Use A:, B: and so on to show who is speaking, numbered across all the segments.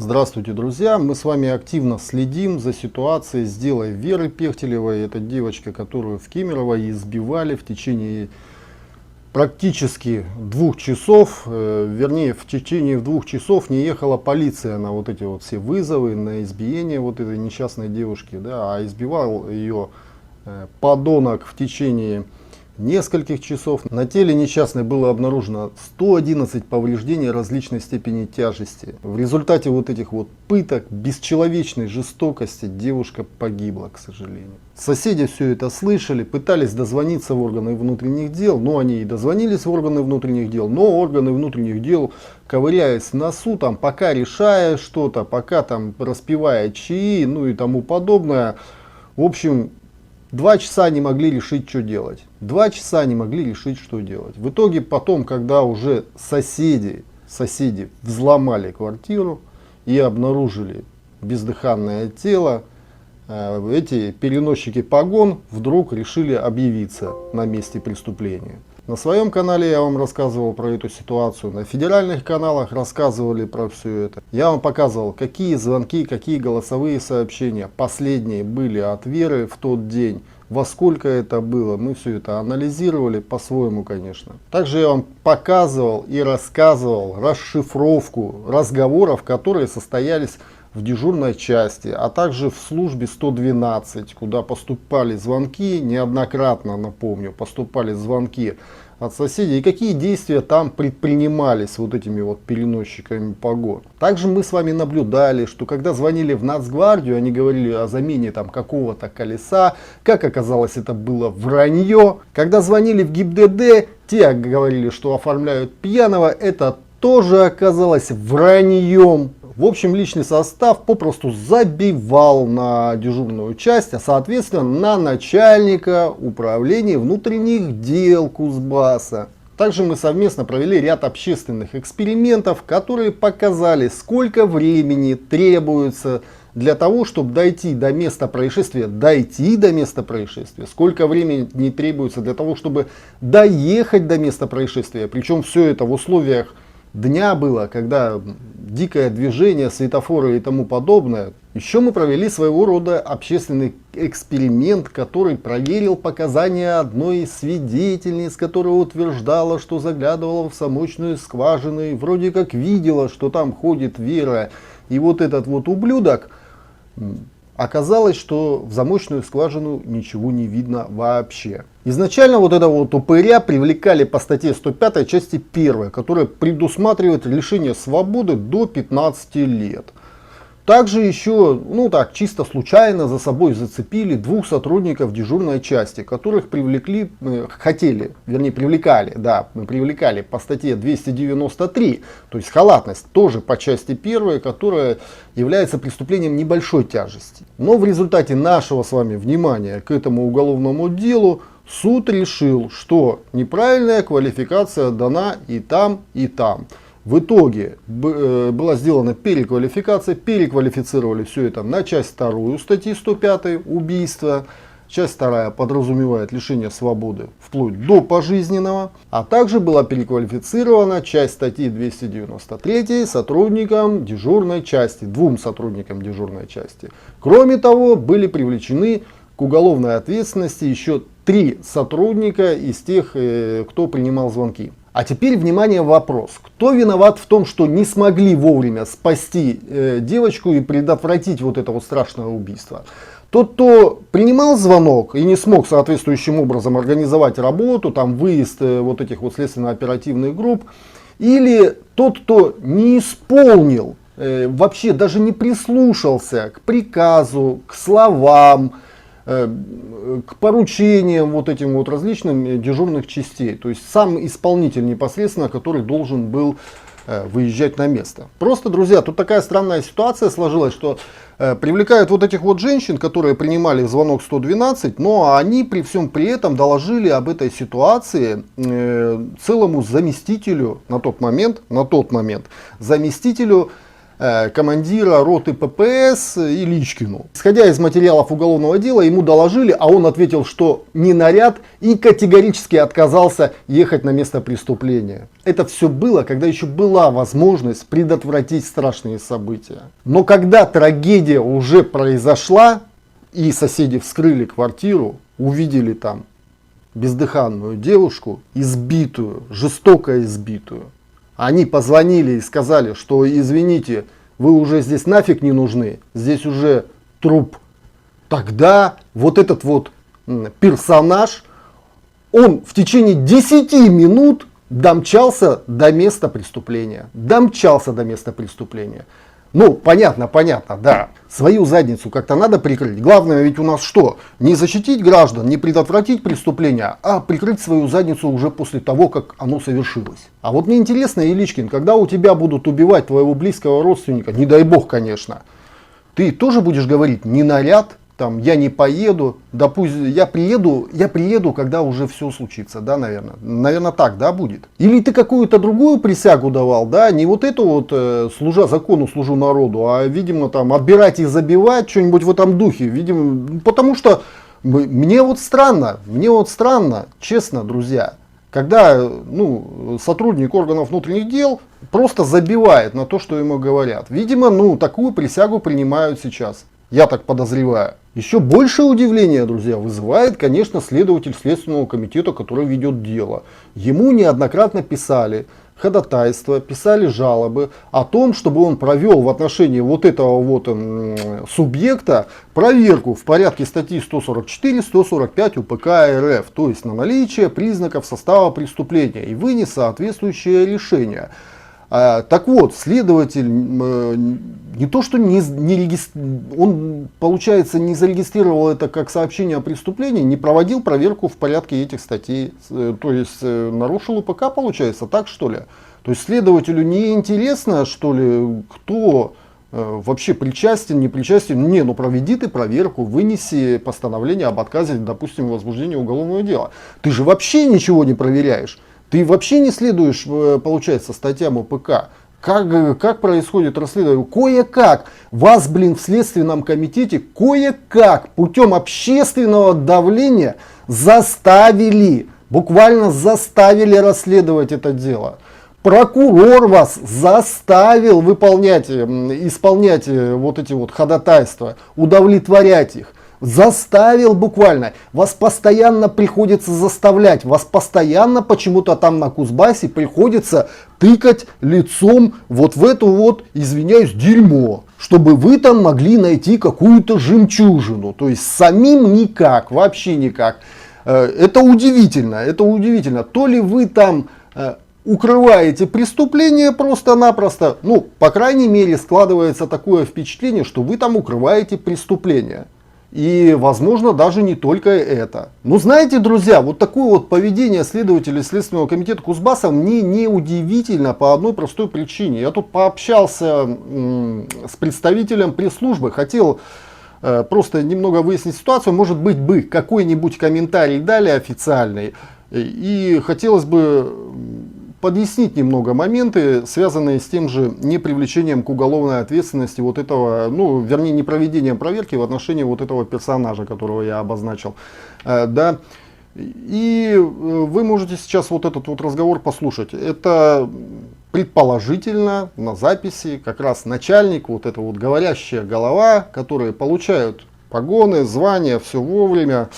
A: Здравствуйте, друзья! Мы с вами активно следим за ситуацией с делом Веры Пехтелевой. Это девочка, которую в Кемерово избивали в течение практически 2 часов. Вернее, в течение 2 часов не ехала полиция на вот эти вот все вызовы, на избиение вот этой несчастной девушки. Да, а избивал ее подонок в течение нескольких часов. На теле несчастной было обнаружено 111 повреждений различной степени тяжести. В результате вот этих вот пыток, бесчеловечной жестокости девушка погибла, к сожалению. Соседи все это слышали, пытались дозвониться в органы внутренних дел, но они и дозвонились в органы внутренних дел, но органы внутренних дел, ковыряясь в носу, там, пока решая что-то, пока там распивая чаи, ну и тому подобное, в общем, 2 часа не могли решить, что делать. 2 часа не могли решить, что делать. В итоге потом, когда уже соседи взломали квартиру и обнаружили бездыханное тело, эти переносчики погон вдруг решили объявиться на месте преступления. На своем канале я вам рассказывал про эту ситуацию, на федеральных каналах рассказывали про все это. Я вам показывал, какие звонки, какие голосовые сообщения последние были от Веры в тот день, во сколько это было. Мы все это анализировали по-своему, конечно. Также я вам показывал и рассказывал расшифровку разговоров, которые состоялись в дежурной части, а также в службе 112, куда поступали звонки, неоднократно, напомню, поступали звонки от соседей, и какие действия там предпринимались вот этими вот переносчиками погон. Также мы с вами наблюдали, что когда звонили в Нацгвардию, они говорили о замене там какого-то колеса, как оказалось, это было вранье. Когда звонили в ГИБДД, те говорили, что оформляют пьяного, это тоже оказалось враньем. В общем, личный состав попросту забивал на дежурную часть, а соответственно на начальника управления внутренних дел Кузбасса. Также мы совместно провели ряд общественных экспериментов, которые показали, сколько времени требуется для того, чтобы дойти до места происшествия, сколько времени не требуется для того, чтобы доехать до места происшествия. Причем все это в условиях дня было, когда дикое движение, светофоры и тому подобное. Еще мы провели своего рода общественный эксперимент, который проверил показания одной из свидетельниц, которая утверждала, что заглядывала в замочную скважину и вроде как видела, что там ходит Вера. И вот этот вот ублюдок, оказалось, что в замочную скважину ничего не видно вообще. Изначально вот этого вот упыря привлекали по статье 105 части 1, которая предусматривает лишение свободы до 15 лет. Также еще, чисто случайно за собой зацепили 2 сотрудников дежурной части, которых привлекали по статье 293, то есть халатность, тоже по части 1, которая является преступлением небольшой тяжести. Но в результате нашего с вами внимания к этому уголовному делу суд решил, что неправильная квалификация дана и там, и там. В итоге была сделана переквалификация, переквалифицировали все это на часть 2 статьи 105 убийство. Часть 2 подразумевает лишение свободы вплоть до пожизненного. А также была переквалифицирована часть статьи 293 сотрудникам дежурной части, 2 сотрудникам дежурной части. Кроме того, были привлечены к уголовной ответственности еще 3 сотрудника из тех, кто принимал звонки. А теперь, внимание, вопрос. Кто виноват в том, что не смогли вовремя спасти девочку и предотвратить вот это вот страшное убийство? Тот, кто принимал звонок и не смог соответствующим образом организовать работу, там выезд вот этих вот следственно-оперативных групп, или тот, кто не исполнил, вообще даже не прислушался к приказу, к словам, к поручениям вот этим вот различным дежурных частей. То есть сам исполнитель непосредственно, который должен был выезжать на место. Просто, друзья, тут такая странная ситуация сложилась, что привлекают вот этих вот женщин, которые принимали звонок 112, но они при всем при этом доложили об этой ситуации целому заместителю на тот момент заместителю командира роты ППС Ильичкину. Исходя из материалов уголовного дела, ему доложили, а он ответил, что не наряд, и категорически отказался ехать на место преступления. Это все было, когда еще была возможность предотвратить страшные события. Но когда трагедия уже произошла, и соседи вскрыли квартиру, увидели там бездыханную девушку, избитую, жестоко избитую. Они позвонили и сказали, что извините, вы уже здесь нафиг не нужны, здесь уже труп. Тогда вот этот вот персонаж, он в течение 10 минут домчался до места преступления. Домчался до места преступления. Ну, понятно, да. Свою задницу как-то надо прикрыть. Главное ведь у нас что? Не защитить граждан, не предотвратить преступления, а прикрыть свою задницу уже после того, как оно совершилось. А вот мне интересно, Ильичкин, когда у тебя будут убивать твоего близкого родственника, не дай бог, конечно, ты тоже будешь говорить не наряд, там, я не поеду, да пусть я приеду, когда уже все случится, да, наверное. Наверное, так, да, будет. Или ты какую-то другую присягу давал, да, не вот эту вот, служа закону, служу народу, а, видимо, там, отбирать и забивать, что-нибудь в этом духе, видимо, потому что мне вот странно, честно, друзья, когда, ну, сотрудник органов внутренних дел просто забивает на то, что ему говорят. Видимо, ну, такую присягу принимают сейчас. Я так подозреваю. Еще большее удивление, друзья, вызывает, конечно, следователь Следственного комитета, который ведет дело. Ему неоднократно писали ходатайства, писали жалобы о том, чтобы он провел в отношении вот этого вот субъекта проверку в порядке статьи 144-145 УПК РФ, то есть на наличие признаков состава преступления, и вынес соответствующее решение. Так вот, следователь не то что он, получается, не зарегистрировал это как сообщение о преступлении, не проводил проверку в порядке этих статей, то есть нарушил УПК, получается, так что ли? То есть следователю не интересно, что ли, кто вообще причастен, не причастен? Не, ну проведи ты проверку, вынеси постановление об отказе, допустим, в возбуждении уголовного дела. Ты же вообще ничего не проверяешь. Ты вообще не следуешь, получается, статьям УПК. Как происходит расследование? Кое-как вас, в Следственном комитете, кое-как путем общественного давления заставили, буквально заставили расследовать это дело. Прокурор вас заставил исполнять вот эти вот ходатайства, удовлетворять их. Заставил буквально. Вас постоянно приходится заставлять. Вас постоянно почему-то там на Кузбассе приходится тыкать лицом вот в это вот, извиняюсь, дерьмо. Чтобы вы там могли найти какую-то жемчужину. То есть самим никак, вообще никак. Это удивительно, это удивительно. То ли вы там укрываете преступление просто-напросто. Ну, по крайней мере, складывается такое впечатление, что вы там укрываете преступление. И, возможно, даже не только это. Но знаете, друзья, вот такое вот поведение следователей Следственного комитета Кузбасса мне не удивительно по одной простой причине. Я тут пообщался с представителем пресс-службы, хотел просто немного выяснить ситуацию. Может быть, бы какой-нибудь комментарий дали официальный. И хотелось бы подъяснить немного моменты, связанные с тем же непривлечением к уголовной ответственности вот этого, ну, вернее, не проведением проверки в отношении вот этого персонажа, которого я обозначил. Да. И вы можете сейчас вот этот вот разговор послушать. Это предположительно на записи как раз начальник, вот эта вот говорящая голова, которые получают погоны, звания, все вовремя.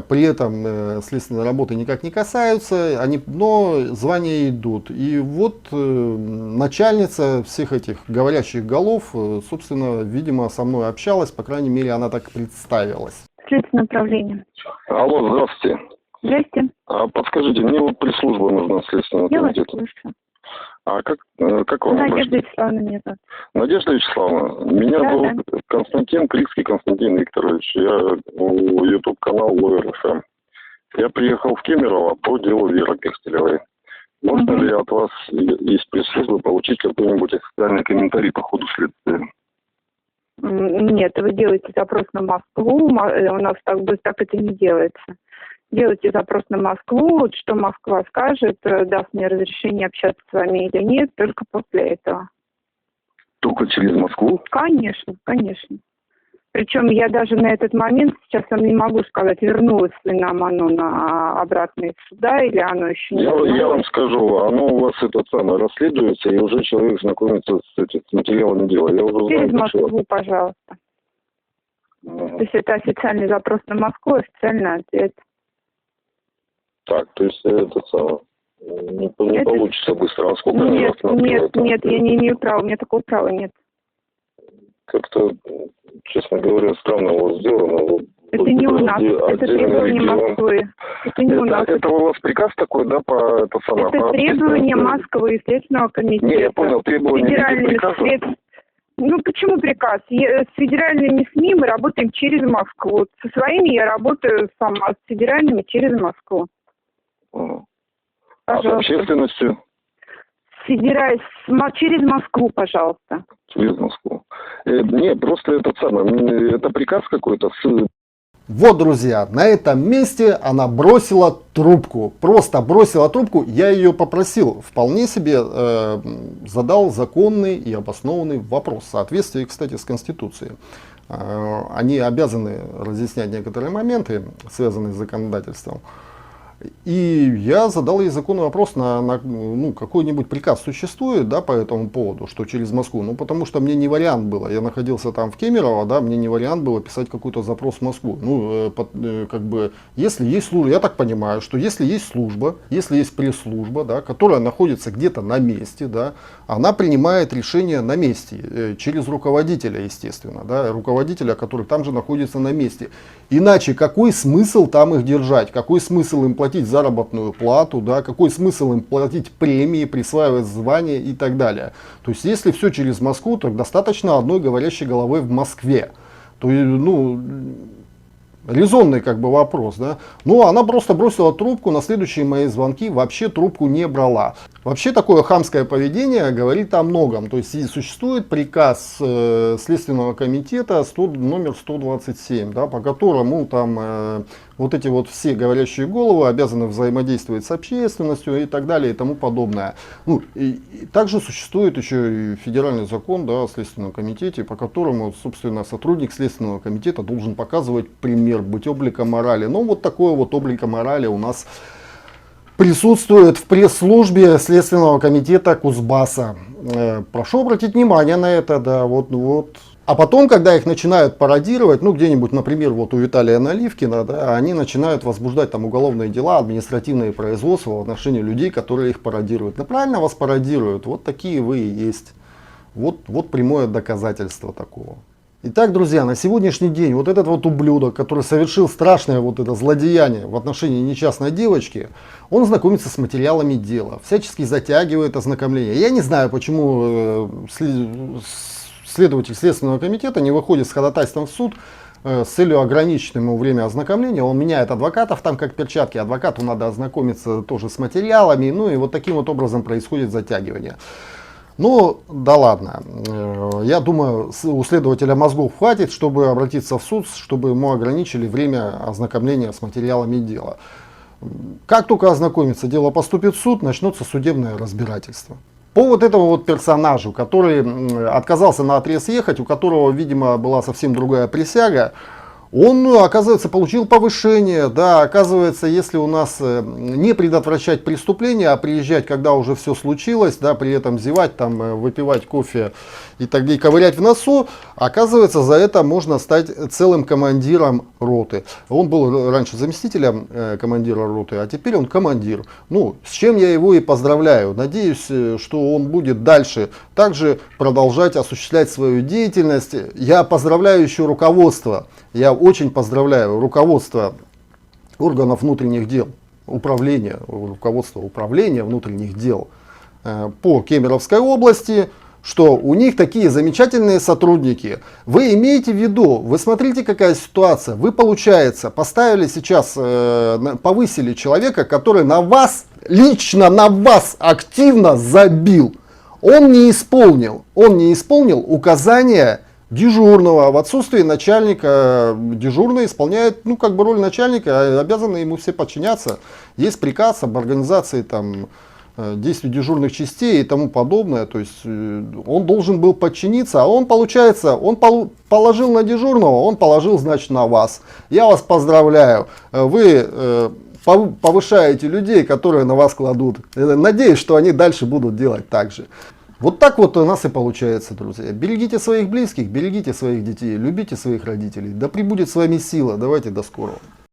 A: При этом следственной работы никак не касаются, но звания идут. И вот начальница всех этих говорящих голов, собственно, видимо, со мной общалась, по крайней мере, она так представилась.
B: Следственное направление.
C: Алло, здравствуйте.
B: Здрасте.
C: Подскажите, мне вот пресс-служба нужна следственного
B: Я вас
C: комитета.
B: слышу.
C: А как вам?
B: Надежда Вячеславовна меня зовут.
C: Надежда Вячеславовна. Меня
B: Да,
C: зовут Константин Крикский Константин Викторович. Я у YouTube-канал Лоер ФМ. Я приехал в Кемерово по делу Веры Пехтелевой. Можно ли от вас из пресс-службы получить какой-нибудь официальный комментарий по ходу следствия?
B: Нет, вы делаете запрос на Москву. У нас так быстро это не делается. Делайте запрос на Москву, что Москва скажет, даст мне разрешение общаться с вами или нет, только после этого.
C: Только через Москву?
B: Конечно, конечно. Причем я даже на этот момент сейчас вам не могу сказать, вернулось ли нам оно обратно из суда или оно еще не
C: Я
B: вернулось.
C: вам скажу, оно у вас это самое расследуется, и уже человек знакомится с материалами дела. Я уже
B: Через
C: знаю, что...
B: Москву, пожалуйста. То есть это официальный запрос на Москву, официальный ответ.
C: Так, то есть это самое... Не
B: Это-
C: получится быстро. А сколько
B: Нет,
C: раз
B: нет, я не имею права, у меня такого права нет.
C: Как-то, честно говоря, странно у вас сделано. Вот,
B: Это не у нас, это
C: отдельный
B: требование
C: регион.
B: Москвы. Это не у нас.
C: Это у вас приказ такой, да, по это самое?
B: Это
C: по
B: требование
C: общественному-
B: Москвы и Следственного комитета.
C: Не, я понял, требование
B: Федеральными
C: приказа.
B: средств- Ну почему приказ? С федеральными СМИ мы работаем через Москву. Со своими я работаю сама, с федеральными через Москву.
C: Ага. А с
B: Пожалуйста.
C: общественностью
B: Через Москву, пожалуйста.
C: через Москву. Не, просто этот самый, это приказ какой-то с...
A: Вот, друзья, на этом месте она бросила трубку. Просто бросила трубку. Я ее попросил. Вполне себе задал законный и обоснованный вопрос. В соответствии, кстати, с Конституцией. Они обязаны разъяснять некоторые моменты, связанные с законодательством. И я задал ей законный вопрос ну, какой-нибудь приказ существует, да, по этому поводу, что через Москву. Ну, потому что мне не вариант было. Я находился там в Кемерово, да, мне не вариант было писать какой-то запрос в Москву. Ну, как бы, если есть служба, я так понимаю, что если есть служба, если есть пресс-служба, да, которая находится где-то на месте, да, она принимает решение на месте, через руководителя, естественно, да, руководителя, который там же находится на месте. Иначе какой смысл там их держать? Какой смысл им платить заработную плату, да? Какой смысл им платить премии, присваивать звания и так далее? То есть, если все через Москву, то достаточно одной говорящей головы в Москве. То есть, ну, резонный как бы вопрос, да. Ну, она просто бросила трубку, на следующие мои звонки вообще трубку не брала. Вообще такое хамское поведение говорит о многом. То есть и существует приказ Следственного комитета номер 127, да, по которому там вот эти вот все говорящие головы обязаны взаимодействовать с общественностью и так далее и тому подобное. Ну, и также существует еще и федеральный закон, да, о Следственном комитете, по которому, собственно, сотрудник Следственного комитета должен показывать пример, быть обликом морали. Но вот такое вот облико морали у нас присутствует в пресс-службе Следственного комитета Кузбасса. Прошу обратить внимание на это, да, вот. А потом, когда их начинают пародировать, ну где-нибудь, например, вот у Виталия Наливкина, да, они начинают возбуждать там уголовные дела, административные производства в отношении людей, которые их пародируют. Ну правильно вас пародируют, вот такие вы и есть. Вот прямое доказательство такого. Итак, друзья, на сегодняшний день вот этот вот ублюдок, который совершил страшное вот это злодеяние в отношении несчастной девочки, он знакомится с материалами дела, всячески затягивает ознакомление. Я не знаю, почему следователь Следственного комитета не выходит с ходатайством в суд с целью ограничить ему время ознакомления. Он меняет адвокатов там как перчатки. Адвокату надо ознакомиться тоже с материалами. Ну и вот таким вот образом происходит затягивание. Ну, да ладно. Я думаю, у следователя мозгов хватит, чтобы обратиться в суд, чтобы ему ограничили время ознакомления с материалами дела. Как только ознакомится, дело поступит в суд, начнется судебное разбирательство. По вот этому вот персонажу, который отказался наотрез ехать, у которого, видимо, была совсем другая присяга, он, оказывается, получил повышение. Да, оказывается, если у нас не предотвращать преступление, а приезжать, когда уже все случилось, да, при этом зевать, там, выпивать кофе и так далее, ковырять в носу, оказывается, за это можно стать целым командиром роты. Он был раньше заместителем командира роты, а теперь он командир. Ну, с чем я его и поздравляю. Надеюсь, что он будет дальше также продолжать осуществлять свою деятельность. Я поздравляю еще руководство. Я очень поздравляю руководство органов внутренних дел, руководство управления внутренних дел по Кемеровской области, что у них такие замечательные сотрудники. Вы имеете в виду, вы смотрите, какая ситуация. Вы, получается, поставили сейчас, повысили человека, который на вас, лично на вас активно забил. Он не исполнил указания дежурного. В отсутствии начальника дежурный исполняет, ну, как бы роль начальника, обязаны ему все подчиняться. Есть приказ об организации там действий дежурных частей и тому подобное. То есть он должен был подчиниться, а он, получается, он положил на дежурного, он положил, значит, на вас. Я вас поздравляю, вы повышаете людей, которые на вас кладут. Надеюсь, что они дальше будут делать так же. Вот так вот у нас и получается, друзья. Берегите своих близких, берегите своих детей, любите своих родителей. Да пребудет с вами сила. Давайте, до скорого.